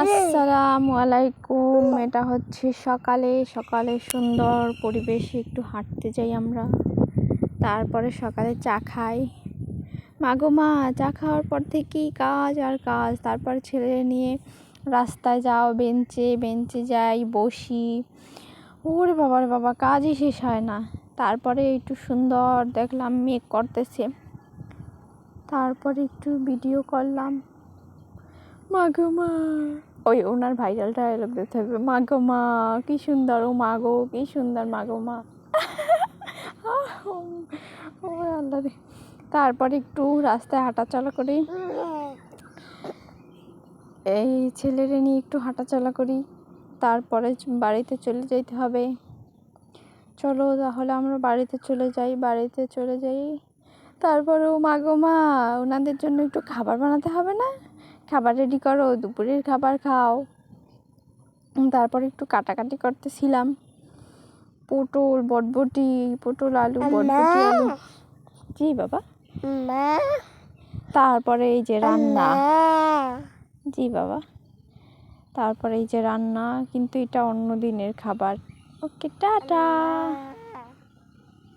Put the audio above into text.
আসসালামু আলাইকুম। এটা হচ্ছে সকালে সকালে সুন্দর পরিবেশে একটু হাঁটতে যাই আমরা। তারপরে সকালে চা খাই। মাগো মা, চা খাওয়ার পর থেকেই কাজ আর কাজ। তারপর ছেলে নিয়ে রাস্তায় যাও, বেঞ্চে বেঞ্চে যাই, বসি। ওরে বাবার বাবা, কাজই শেষ হয় না। তারপরে একটু সুন্দর দেখলাম মেঘ করতেছে, তারপরে একটু ভিডিও করলাম। মাগো মা, ওই ওনার ভাইরাল ডায়লগ দিতে হবে, মাগো মা কি সুন্দর, ও মাগো কি সুন্দর, মাগো মা। ও আল্লাহ রে। তারপরে একটু রাস্তায় হাঁটাচলা করি, এই ছেলেরে নিয়ে একটু হাঁটাচলা করি। তারপরে বাড়িতে চলে যেতে হবে। চলো তাহলে আমরা বাড়িতে চলে যাই। তারপরেও মাগো মা, ওনাদের জন্য একটু খাবার বানাতে হবে না? খাবার রেডি করো, দুপুরের খাবার খাও। তারপর একটু কাটাকাটি করতেছিলাম, পটল আলু বটবটি আলু। জি বাবা। তারপরে এই যে রান্না। জি বাবা। তারপরে এই যে রান্না, কিন্তু এটা অন্য দিনের খাবার। ওকে, টাটা।